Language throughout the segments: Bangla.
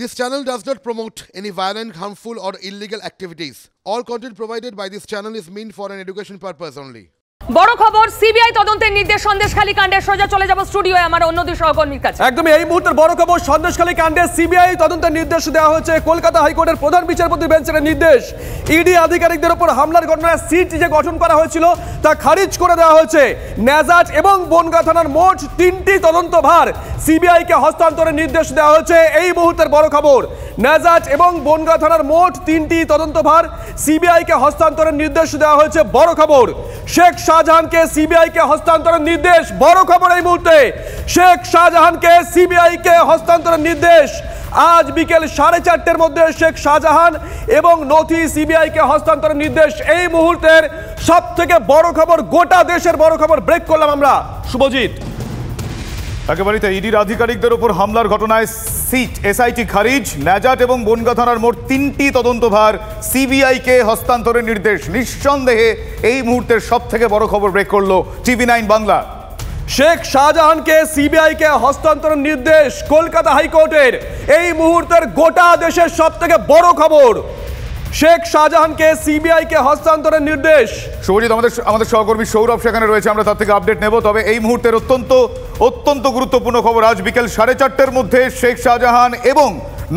This channel does not promote any violent, harmful, or illegal activities. All content provided by this channel is meant for an education purpose only. বড় খবর সিবিআই তদন্তের নির্দেশ সন্দেশখালী কাণ্ডে সোজা চলে যাব স্টুডিওয়ে আমার অন্য দুই সহকর্মীর কাছে। একদমই এই মুহূর্তের বড় খবর সন্দেশখালী কাণ্ডে সিবিআই তদন্তের নির্দেশ দেওয়া হয়েছে। কলকাতা হাইকোর্টের প্রধান বিচারপতি বেঞ্চের নির্দেশ, ইডি আধিকারিকদের উপর হামলার ঘটনায় সিট যে গঠন করা হয়েছিল তা খারিজ করে দেওয়া হয়েছে। নেজাট এবং বনগাঁ থানার মোট 3টি তদন্তভার সিবিআইকে হস্তান্তরের নির্দেশ দেওয়া হয়েছে। এই মুহূর্তের বড় খবর, নেজাট এবং বনগাঁ থানার মোট 3টি তদন্তভার সিবিআইকে হস্তান্তরের নির্দেশ দেওয়া হয়েছে। বড় খবর, শেখ শাহজাহানকে সিবিআইকে হস্তান্তরের নির্দেশ। বড় খবর এই মুহূর্তে, শেখ শাহজাহানকে সিবিআইকে হস্তান্তরের নির্দেশ। আজ বিকেল 4:30টার মধ্যে শেখ শাহজাহান এবং নথি সিবিআইকে হস্তান্তরের নির্দেশ। এই মুহূর্তের সব থেকে বড় খবর, গোটা দেশের বড় খবর। ব্রেক করলাম আমরা, শুভজিৎ। একেবারে ইডির আধিকারিকদের উপর হামলার ঘটনায় সিট এসআইটি খারিজ, নেজাট এবং বনগাঁ থানার মোট 3টি তদন্তভার সিবিআইকে হস্তান্তরের নির্দেশ। নিঃসন্দেহে এই মুহূর্তের সব থেকে বড় খবর ব্রেক করলো TV9 বাংলা। শেখ শাহজাহানকে সিবিআইকে হস্তান্তরের নির্দেশ কলকাতা হাইকোর্টের। এই মুহূর্তের গোটা দেশের সব থেকে বড় খবর, শেখ শাহজাহানকে সিবিআইকে হস্তান্তরের নির্দেশ। শুভজিৎ, আমাদের সহকর্মী সৌরভ সেখানে রয়েছে, আমরা তার থেকে আপডেট নেব। তবে এই মুহূর্তের অত্যন্ত গুরুত্বপূর্ণ খবর, আজ বিকেল 4:30টার মধ্যে শেখ শাহজাহান এবং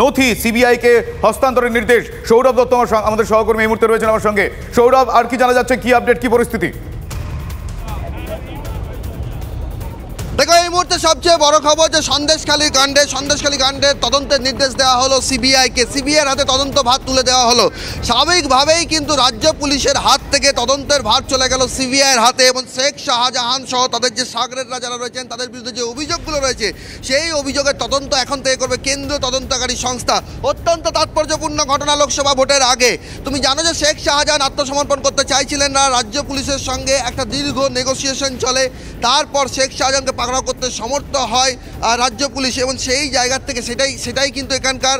নথি সিবিআইকে হস্তান্তরের নির্দেশ। সৌরভ দত্ত আমাদের সহকর্মী এই মুহূর্তে রয়েছেন আমার সঙ্গে। সৌরভ, আর কি জানা যাচ্ছে, কি আপডেট, কি পরিস্থিতি? দেখো, এই মুহূর্তে সবচেয়ে বড় খবর যে সন্দেশখালী কাণ্ডের তদন্তের নির্দেশ দেওয়া হলো সিবিআইকে। সিবিআইয়ের হাতে তদন্ত ভার তুলে দেওয়া হলো। স্বাভাবিকভাবেই কিন্তু রাজ্য পুলিশের হাত থেকে তদন্তের ভার চলে গেল সিবিআইয়ের হাতে, এবং শেখ শাহজাহান সহ তাদের যে সাগরেদরা যারা রয়েছেন তাদের বিরুদ্ধে যে অভিযোগগুলো রয়েছে সেই অভিযোগের তদন্ত এখন থেকে করবে কেন্দ্রীয় তদন্তকারী সংস্থা। অত্যন্ত তাৎপর্যপূর্ণ ঘটনা লোকসভা ভোটের আগে। তুমি জানো যে শেখ শাহজাহান আত্মসমর্পণ করতে চাইছিলেন না, রাজ্য পুলিশের সঙ্গে একটা দীর্ঘ নেগোসিয়েশন চলে, তারপর শেখ শাহজাহানকে পাকড়াও করতে সমর্থ হয় রাজ্য পুলিশ, এবং সেই জায়গার থেকে সেটাই কিন্তু এখানকার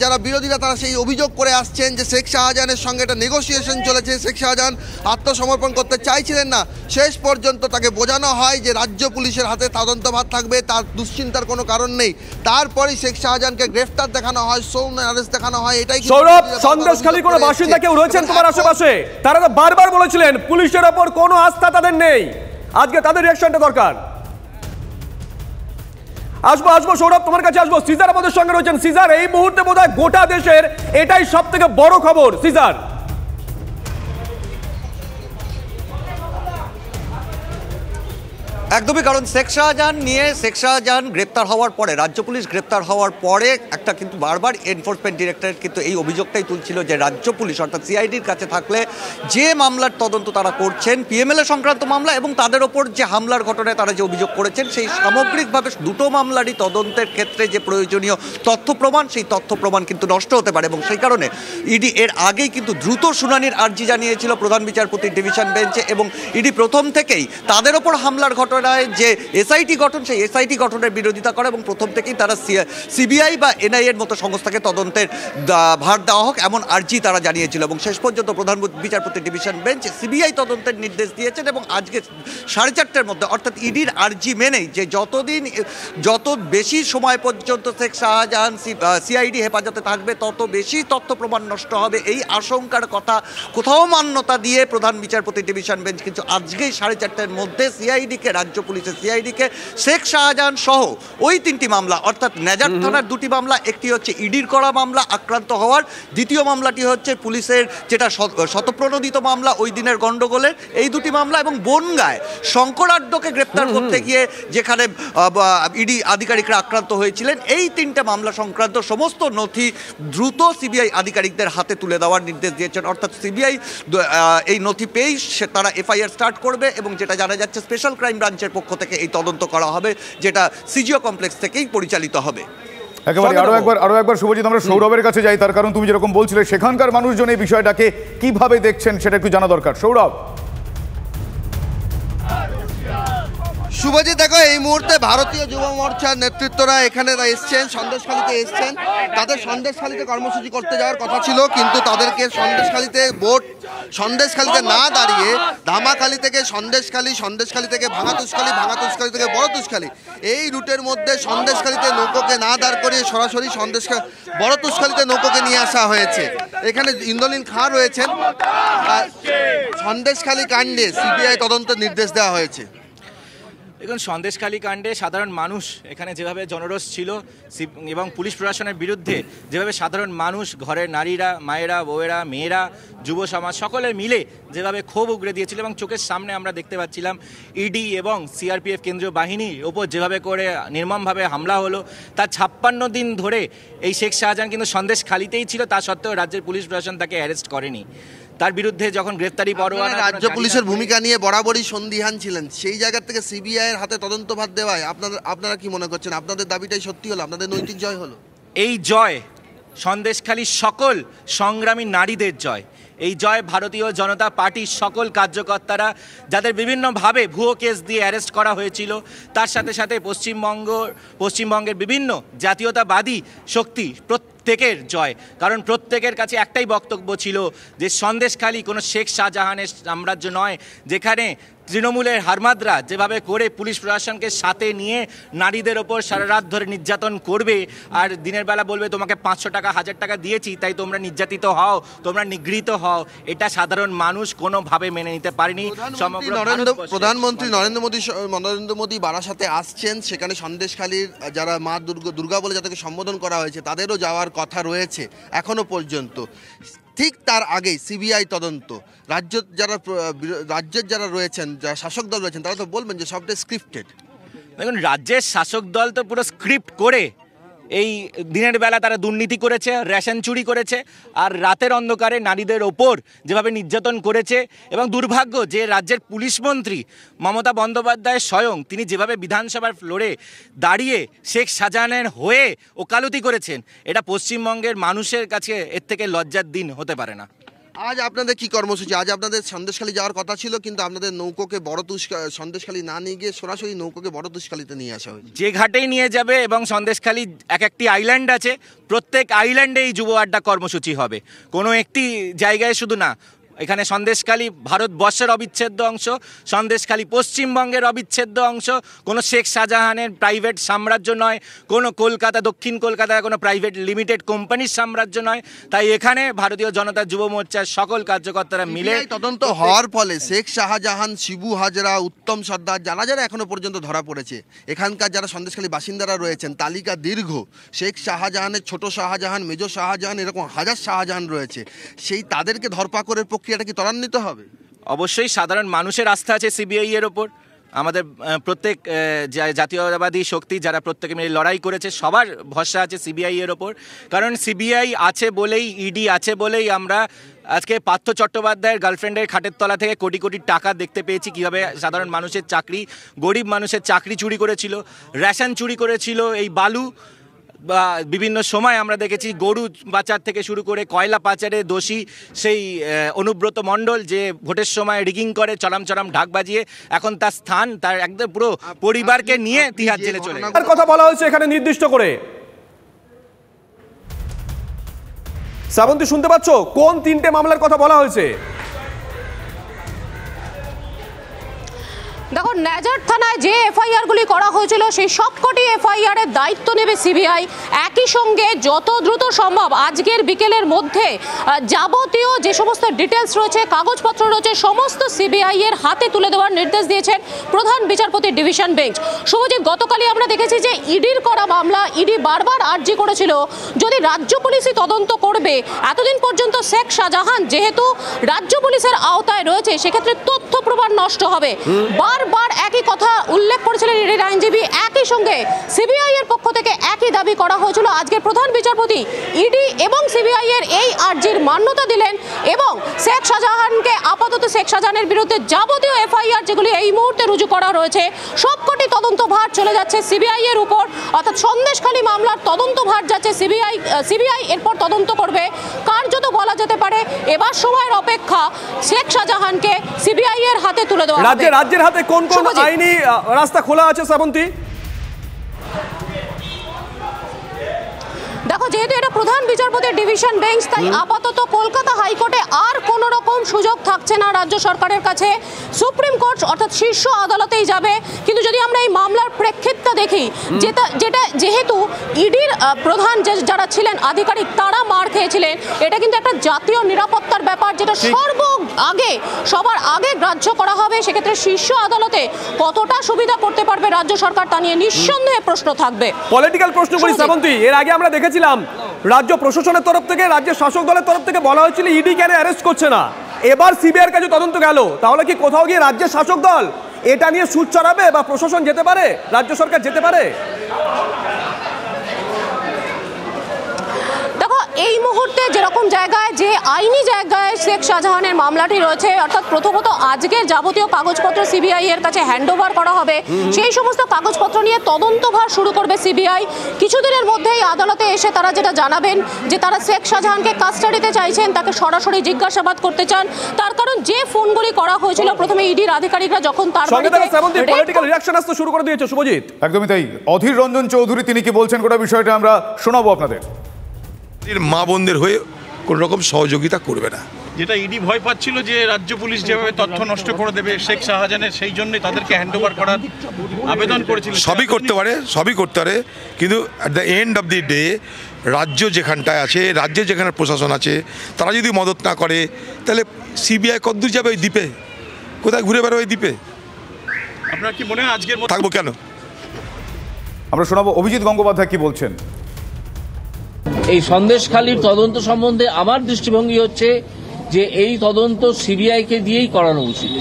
যারা বিরোধীরা তারা সেই অভিযোগ করে আসছেন যে শেখ শাহজাহানের সঙ্গে একটা নেগোসিয়েশন চলেছে। শেখ শাহজাহান আত্মসমর্পণ করতে চাইছিলেন না, শেষ পর্যন্ত তাকে বোঝানো হয় যে রাজ্য পুলিশের হাতে তদন্তভার থাকবে, তার দুশ্চিন্তার কোনো কারণ নেই। তারপরেই শেখ শাহজাহানকে গ্রেফতার দেখানো হয়, সৌম্য অ্যারেস্ট দেখানো হয়। এটাই সৌরভ, সন্দেশখালী কোনো বাসিন্দা কেউ রয়েছেন তোমার আশেপাশে? তারা তো বারবার বলেছিলেন পুলিশের ওপর কোনো আস্থা তাদের নেই। আজকে তাদের রিঅ্যাকশনটা দরকার। আসবো সৌরভ, তোমার কাছে আসবো। সিজার আমাদের সঙ্গে রয়েছেন। সিজার, এই মুহূর্তে বোধহয় গোটা দেশের এটাই সব থেকে বড় খবর। সিজার, একদমই, কারণ শেখ শাহজাহান গ্রেপ্তার হওয়ার পরে, রাজ্য পুলিশ গ্রেপ্তার হওয়ার পরে একটা কিন্তু বারবার এনফোর্সমেন্ট ডিরেক্টরেট কিন্তু এই অভিযোগটাই তুলছিল যে রাজ্য পুলিশ অর্থাৎ সিআইডির কাছে থাকলে যে মামলার তদন্ত তারা করছেন, পিএমএলএ সংক্রান্ত মামলা এবং তাদের ওপর যে হামলার ঘটনায় তারা যে অভিযোগ করেছেন, সেই সামগ্রিকভাবে দুটো মামলারই তদন্তের ক্ষেত্রে যে প্রয়োজনীয় তথ্য প্রমাণ, সেই তথ্য প্রমাণ কিন্তু নষ্ট হতে পারে। এবং সেই কারণে ইডি এর আগেই কিন্তু দ্রুত শুনানির আর্জি জানিয়েছিল প্রধান বিচারপতির ডিভিশন বেঞ্চে, এবং ইডি প্রথম থেকেই তাদের ওপর হামলার ঘটনায় যে এসআইটি গঠন, সেই এসআইটি গঠনের বিরোধিতা করে এবং প্রথম থেকেই তারা সিবিআই বা এনআইএর মতো সংস্থাকে তদন্তের ভার দেওয়া হোক এমন আর্জি তারা জানিয়েছিল। এবং শেষ পর্যন্ত প্রধান বিচারপতি ডিভিশন বেঞ্চ সিবিআই তদন্তের নির্দেশ দিয়েছেন, এবং আজকে 4:30টার মধ্যে অর্থাৎ ইডির আর্জি মেনেই যে যত বেশি সময় পর্যন্ত শেখ শাহজাহান সিআইডি হেফাজতে থাকবে তত বেশি তথ্য প্রমাণ নষ্ট হবে, এই আশঙ্কার কথা কোথাও মান্যতা দিয়ে প্রধান বিচারপতি ডিভিশন বেঞ্চ কিন্তু আজকেই 4:30টার মধ্যে রাজ্য পুলিশের সিআইডিকে শেখ শাহজাহান সহ ওই 3টি মামলা অর্থাৎ নেজাট থানার 2টি মামলা, একটি হচ্ছে ইডির করা মামলা আক্রান্ত হওয়ার, দ্বিতীয় মামলাটি হচ্ছে পুলিশের যেটা শতপ্রণোদিত মামলা ওই দিনের গন্ডগোলের, এই 2টি মামলা, এবং বনগাঁয় শঙ্করাঢ্যকে গ্রেপ্তার করতে গিয়ে যেখানে ইডি আধিকারিকরা আক্রান্ত হয়েছিলেন, এই 3টে মামলা সংক্রান্ত সমস্ত নথি দ্রুত সিবিআই আধিকারিকদের হাতে তুলে দেওয়ার নির্দেশ দিয়েছেন। অর্থাৎ সিবিআই এই নথি পেয়েই তারা এফআইআর স্টার্ট করবে, এবং যেটা জানা যাচ্ছে স্পেশাল ক্রাইম ব্রাঞ্চের পক্ষ থেকে এই তদন্ত করা হবে, যেটা সিজিও কমপ্লেক্স থেকেই পরিচালিত হবে। একেবারে আরো একবার শুভজিৎ, আমরা সৌরভের কাছে যাই, তার কারণ তুমি যেরকম বলছিলে সেখানকার মানুষজন এই বিষয়টাকে কিভাবে দেখছেন সেটা একটু জানা দরকার। সৌরভ। শুভজিৎ, দেখো এই মুহূর্তে ভারতীয় যুব মোর্চার নেতৃত্বরা এখানে এসছেন, সন্দেশখালীতে এসছেন। তাদের সন্দেশখালীতে কর্মসূচি করতে যাওয়ার কথা ছিল, কিন্তু তাদেরকে সন্দেশখালীতে না দাঁড়িয়ে ধামাখালী থেকে সন্দেশখালী, সন্দেশখালী থেকে ভাঙাতুশখালী, ভাঙাতুশখালী থেকে বড়তুশখালী, এই রুটের মধ্যে সন্দেশখালীতে নৌকোকে না দাঁড় করিয়ে সরাসরি বড়তুশখালীতে নৌকোকে নিয়ে আসা হয়েছে। এখানে ইন্দ্রনীল খাঁ রয়েছেন। সন্দেশখালী কাণ্ডে সিবিআই তদন্তের নির্দেশ দেওয়া হয়েছে। দেখুন, সন্দেশখালী কাণ্ডে সাধারণ মানুষ এখানে যেভাবে জনরোষ ছিল এবং পুলিশ প্রশাসনের বিরুদ্ধে যেভাবে সাধারণ মানুষ, ঘরের নারীরা, মায়েরা, বউয়েরা, মেয়েরা, যুব সমাজ সকলে মিলে যেভাবে ক্ষোভ উগড়ে দিয়েছিল এবং চোখের সামনে আমরা দেখতে পাচ্ছিলাম ইডি এবং সিআরপিএফ কেন্দ্রীয় বাহিনীর ওপর যেভাবে করে নির্মমভাবে হামলা হলো। তার 56 দিন ধরে এই শেখ শাহজাহান কিন্তু সন্দেশখালীতেই ছিল, তা সত্ত্বেও রাজ্যের পুলিশ প্রশাসন তাকে অ্যারেস্ট করেনি। তার বিরুদ্ধে যখন গ্রেফতারি পরোয়ানা, রাজ্য পুলিশের ভূমিকা নিয়ে বরাবরই সন্দিহান ছিলেন, সেই জায়গা থেকে সিবিআই এর হাতে তদন্তভার দেওয়ায় আপনারা কি মনে করছেন? আপনাদের দাবিটাই সত্যি হলো? আপনাদের নৈতিক জয় হলো? এই জয় সন্দেশখালীর সকল সংগ্রামী নারীদের জয়। এই জয় ভারতীয় জনতা পার্টির সকল কার্যকর্তারা, যাদের বিভিন্নভাবে ভুয়ো কেস দিয়ে অ্যারেস্ট করা হয়েছিল, তার সাথে সাথে পশ্চিমবঙ্গের বিভিন্ন জাতীয়তাবাদী শক্তি প্রত্যেকের জয়। কারণ প্রত্যেকের কাছে একটাই বক্তব্য ছিল যে সন্দেশখালী কোনো শেখ শাহজাহানের সাম্রাজ্য নয়, যেখানে তৃণমূলের হারমাদরা যেভাবে করে পুলিশ প্রশাসনকে সাথে নিয়ে নারীদের ওপর সারা রাত ধরে নির্যাতন করবে আর দিনের বেলা বলবে তোমাকে 500 টাকা 1000 টাকা দিয়েছি তাই তোমরা নির্যাতিত হও, তোমরা নিগৃহীত হও, এটা সাধারণ মানুষ কোনোভাবে মেনে নিতে পারেনি। প্রধানমন্ত্রী নরেন্দ্র মোদী বারাসাতে আসছেন, সেখানে সন্দেশখালীর যারা মা দুর্গা বলে যাদেরকে সম্বোধন করা হয়েছে তাদেরও যাওয়ার কথা রয়েছে এখনো পর্যন্ত। ঠিক তার আগেই সিবিআই তদন্ত, রাজ্যের যারা রয়েছেন, যারা শাসক দল রয়েছেন, তারা তো বলবেন যে সবটাই স্ক্রিপ্টেড। দেখুন, রাজ্যের শাসক দল তো পুরো স্ক্রিপ্ট করে এই দিনের বেলা তারা দুর্নীতি করেছে, রেশন চুরি করেছে, আর রাতের অন্ধকারে নারীদের ওপর যেভাবে নির্যাতন করেছে। এবং দুর্ভাগ্য যে রাজ্যের পুলিশ মন্ত্রী মমতা বন্দ্যোপাধ্যায় স্বয়ং তিনি যেভাবে বিধানসভার ফ্লোরে দাঁড়িয়ে শেখ শাহজাহানের হয়ে ওকালতি করেছেন, এটা পশ্চিমবঙ্গের মানুষের কাছে এর থেকে লজ্জার দিন হতে পারে না। আজ আপনাদের কি কর্মসূচি? আজ আপনাদের সন্দেশখালী যাওয়ার কথা ছিল, কিন্তু আপনাদের নৌকোকে সন্দেশখালী না নিয়ে গিয়ে সরাসরি নৌকোকে বড়তুশখালীতে নিয়ে আসা হয়েছে। যে ঘাটেই নিয়ে যাবে এবং সন্দেশখালী একটি আইল্যান্ড আছে, প্রত্যেক আইল্যান্ডে এই যুব আড্ডা কর্মসূচি হবে, কোনো একটি জায়গায় শুধু না। এখানে সন্দেশখালী ভারতবর্ষের অবিচ্ছেদ্য অংশ, সন্দেশখালী পশ্চিমবঙ্গের অবিচ্ছেদ্য অংশ, কোনো শেখ শাহজাহানের প্রাইভেট সাম্রাজ্য নয়, কোনো দক্ষিণ কলকাতার কোনো প্রাইভেট লিমিটেড কোম্পানির সাম্রাজ্য নয়। তাই এখানে ভারতীয় জনতা যুব মোর্চার সকল কার্যকর্তারা মিলে তদন্ত হওয়ার ফলে শেখ শাহজাহান, শিবু হাজরা, উত্তম সর্দার, যারা এখনো পর্যন্ত ধরা পড়েছে, এখানকার যারা সন্দেশখালী বাসিন্দারা রয়েছেন, তালিকা দীর্ঘ। শেখ শাহজাহানের ছোট শাহজাহান, মেজো শাহজাহান, এরকম হাজার শাহজাহান রয়েছে, সেই তাদেরকে ধরপাকড়ের প্রক্রিয়াটা কি ত্বরান্বিত হবে? অবশ্যই সাধারণ মানুষের আস্থা আছে সিবিআই এর ওপর। আমাদের প্রত্যেক জাতীয়তাবাদী শক্তি যারা প্রত্যেকে মিলে লড়াই করেছে, সবার ভরসা আছে সিবিআই এর ওপর। কারণ সিবিআই আছে বলেই, ইডি আছে বলেই আমরা আজকে পার্থ চট্টোপাধ্যায়ের গার্লফ্রেন্ডের খাটের তলা থেকে কোটি কোটি টাকা দেখতে পেয়েছি, কীভাবে সাধারণ মানুষের চাকরি, গরিব মানুষের চাকরি চুরি করেছিল, রেশন চুরি করেছিল, এই বালু বা বিভিন্ন সময় আমরা দেখেছি গরু পাচার থেকে শুরু করে কয়লা পাচারে দোষী সেই অনুব্রত মণ্ডল, যে ভোটের সময় রিগিং করে চরম ঢাক বাজিয়ে, এখন তার স্থান তার একদম পুরো পরিবারকে নিয়ে তিহার জেলে চলে গেছে। কথা বলা হয়েছে এখানে নির্দিষ্ট করে। শ্রাবন্তী শুনতে পাচ্ছ কোন 3টে মামলার কথা বলা হয়েছে? দেখো, নেজার থানায় যে এফআইআরগুলি করা হয়েছিল সেই সবকটি এফআইআর এর দায়িত্ব নেবে সিবিআই। একই সঙ্গে যত দ্রুত সম্ভব আজকের বিকেলের মধ্যে যাবতীয় যে সমস্ত ডিটেলস রয়েছে, কাগজপত্র রয়েছে, সমস্ত সিবিআই এর হাতে তুলে দেওয়ার নির্দেশ দিয়েছেন প্রধান বিচারপতি ডিভিশন বেঞ্চ। শুভজিৎ, গতকালই আমরা দেখেছি যে ইডির করা মামলা, ইডি বারবার আর্জি করেছিল যদি রাজ্য পুলিশই তদন্ত করবে। এতদিন পর্যন্ত শেখ শাহজাহান যেহেতু রাজ্য পুলিশের আওতায় রয়েছে, সেক্ষেত্রে তথ্য প্রমাণ নষ্ট হবে। বারবার একই কথা উল্লেখ করেছিলেন ইডির আইনজীবী। একই সঙ্গে সিবিআই এর পক্ষ থেকে একই দাবি করা হয়েছিল। আজকে প্রধান বিচারপতি ইডি এবং সিবিআই এর এই আর্জির মান্যতা দিলেন এবং শেখ শাহজাহানকে আপাতত শেখ শাহজাহানের বিরুদ্ধে যাবতীয় এফআইআর যেগুলি এই মুহূর্তে রুজু করা রয়েছে সবকটি তদন্তভার চলে যাচ্ছে সিবিআই এর উপর। অর্থাৎ সন্দেশখালী মামলার তদন্তভার যাচ্ছে সিবিআই এরপর তদন্ত করবে। কার্যত বলা যেতে পারে এবার সময়ের অপেক্ষা শেখ শাহজাহানকে সিবিআই এর হাতে তুলে দেওয়া হবে। রাজ্যের হাতে কোন কোন আইনি রাস্তা খোলা আছে শ্রাবন্তী? দেখো, যেহেতু এটা প্রধান বিচারপতির ডিভিশন বেঞ্চ, তাই আপাতত কলকাতা হাইকোর্টে আর কোনো রকম সুযোগ থাকছে না রাজ্য সরকারের কাছে। সুপ্রিম কোর্ট অর্থাৎ শীর্ষ আদালতেই যাবে। কিন্তু যদি আমরা এই মামলার প্রেক্ষিতটা দেখি, যেটা যেহেতু ইডির প্রধান যারা ছিলেন আধিকারিক তারা মার খেয়েছিলেন, এটা কিন্তু একটা জাতীয় নিরাপত্তার ব্যাপার, যেটা সবার আগে গ্রাহ্য করা হবে। সেক্ষেত্রে শীর্ষ আদালতে কতটা সুবিধা করতে পারবে রাজ্য সরকার তা নিয়ে নিঃসন্দেহে প্রশ্ন থাকবে। পলিটিক্যাল প্রশ্ন করি শ্রাবন্তী, এর আগে আমরা দেখেছিলাম রাজ্য প্রশাসনের তরফ থেকে, রাজ্যের শাসক দলের তরফ থেকে বলা হয়েছিল ইডি কেন অ্যারেস্ট করছে না। এবার সিবিআইয়ের কাছে তদন্ত গেল, তাহলে কি কোথাও গিয়ে রাজ্যের শাসক দল এটা নিয়ে সুর চড়াবে বা প্রশাসন যেতে পারে, রাজ্য সরকার যেতে পারে? এই মুহূর্তে যেরকম জায়গায় যে আইনি জায়গায় শেখ শাহজাহানের মামলাটি রয়েছে, অর্থাৎ প্রথমত আজকের যাবতীয় কাগজপত্র সিবিআই এর কাছে হ্যান্ডওভার করা হবে। সেই সমস্ত কাগজপত্র নিয়ে তদন্তভার শুরু করবে সিবিআই। কিছুদিনের মধ্যেই আদালতে এসে তারা যেটা জানাবেন যে তারা শেখ শাহজাহানকে কাস্টাডিতে চাইছেন, তাকে সরাসরি জিজ্ঞাসাবাদ করতে চান। তার কারণ যে ফোনগুলি করা হয়েছিল প্রথমে ইডির আধিকারিকরা যখন তার পলিটিক্যাল রিঅ্যাকশন আসতে শুরু করে দিয়েছে শুভজিৎ। একদমই তাই। অধীর রঞ্জন চৌধুরী তিনি কি বলছেন গোটা বিষয়টা আমরা শোনাবো আপনাদের। মা বোনদের হয়ে কোনো রকম সহযোগিতা করবে না। যেটা ইডি ভয় পাচ্ছিল যে রাজ্য পুলিশ যেভাবে তথ্য নষ্ট করে দেবে শেখ শাহজাহানের, সেই জন্যই তাদেরকে হ্যান্ডওভার করার আবেদন করেছিল। সবই করতে পারে, কিন্তু at the end of the day রাজ্য যেখানটায় আছে, রাজ্যে যেখানে প্রশাসন আছে, তারা যদি মদত না করে তাহলে সিবিআই কতদূর যাবে? ওই দ্বীপে কোথায় ঘুরে বেড়াবে? ওই দ্বীপে আপনার কি মনে হয় আজকের থাকবো কেন? আমরা শোনাবো অভিজিৎ গঙ্গোপাধ্যায় কি বলছেন। এই সন্দেশখালির তদন্ত সম্বন্ধে আমার দৃষ্টিভঙ্গি হচ্ছে যে এই তদন্ত সিবিআইকে দিয়েই করানো উচিত,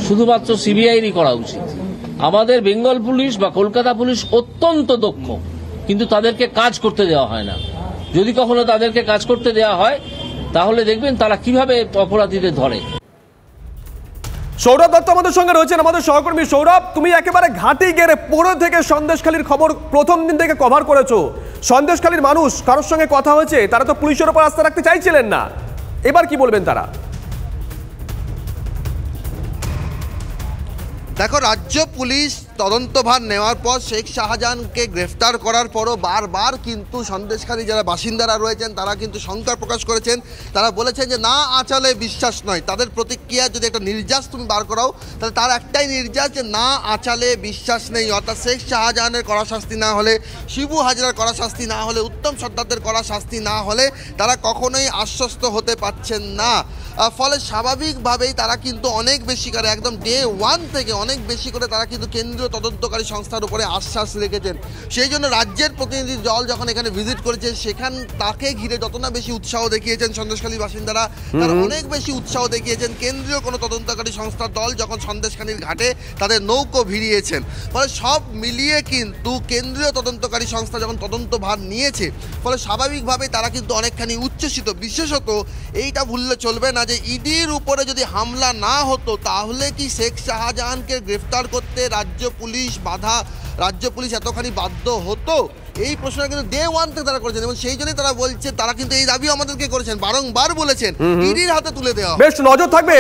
শুধুমাত্র সিবিআইরই করা উচিত। আমাদের বেঙ্গল পুলিশ বা কলকাতা পুলিশ অত্যন্ত দক্ষ, কিন্তু তাদেরকে কাজ করতে দেওয়া হয় না। যদি কখনো তাদেরকে কাজ করতে দেওয়া হয় তাহলে দেখবেন তারা কিভাবে অপরাধীদের ধরে। সৌরভ দত্ত আমাদের সঙ্গে রয়েছেন, আমাদের সহকর্মী। সৌরভ, তুমি একেবারে ঘাঁটি গেড়ে পুরো থেকে সন্দেশখালির খবর প্রথম দিন থেকে কভার করেছো। সন্দেশখালির মানুষ কারোর সঙ্গে কথা হয়েছে, তারা তো পুলিশের উপর আস্থা রাখতে চাইছিলেন না, এবার কি বলবেন তারা? দেখো, রাজ্য পুলিশ তদন্তভার নেওয়ার পর শেখ শাহজাহানকে গ্রেফতার করার পরও বারবার কিন্তু সন্দেশখালী যারা বাসিন্দারা রয়েছেন তারা কিন্তু শঙ্কা প্রকাশ করেছেন। তারা বলেছেন যে না আঁচালে বিশ্বাস নয়। তাদের প্রতিক্রিয়া যদি একটা নির্যাস তুমি বার করাও তাহলে তার একটাই নির্যাস যে না আঁচালে বিশ্বাস নেই। অর্থাৎ শেখ শাহজাহানের কড়া শাস্তি না হলে, শিবু হাজরার কড়া শাস্তি না হলে, উত্তম সর্দারদের কড়া শাস্তি না হলে তারা কখনোই আশ্বস্ত হতে পারছেন না। ফলে স্বাভাবিকভাবেই তারা কিন্তু অনেক বেশি করে, একদম ডে ওয়ান থেকে অনেক বেশি করে তারা কিন্তু কেন্দ্রীয় তদন্তকারী সংস্থার উপরে আশ্বাস রেখেছেন। সেই জন্য রাজ্যের প্রতিনিধি দল যখন এখানে ভিজিট করেছে, সেখান তাকে ঘিরে যত না বেশি উৎসাহ দেখিয়েছেন সন্দেশখালী বাসিন্দারা, তারা অনেক বেশি উৎসাহ দেখিয়েছেন কেন্দ্রীয় কোনো তদন্তকারী সংস্থার দল যখন সন্দেশখালীর ঘাটে তাদের নৌকো ভিড়িয়েছেন। ফলে সব মিলিয়ে কিন্তু কেন্দ্রীয় তদন্তকারী সংস্থা যখন তদন্তভার নিয়েছে, ফলে স্বাভাবিকভাবেই তারা কিন্তু অনেকখানি উচ্ছ্বসিত। বিশেষত এইটা ভুললে চলবে না যে ইডির উপরে যদি হামলা না হতো তাহলে কি শেখ শাহজাহানকে গ্রেফতার করতে রাজ্য পুলিশ এতখানি বাধ্য হতো? এই প্রশ্নটা কিন্তু ডে ওয়ান থেকে তারা করেছেন এবং সেই জন্যই তারা বলছে, তারা কিন্তু এই দাবিও আমাদেরকে করেছেন, বারংবার বলেছেন ইডির হাতে তুলে দেওয়া। বেশ নজর থাকবে।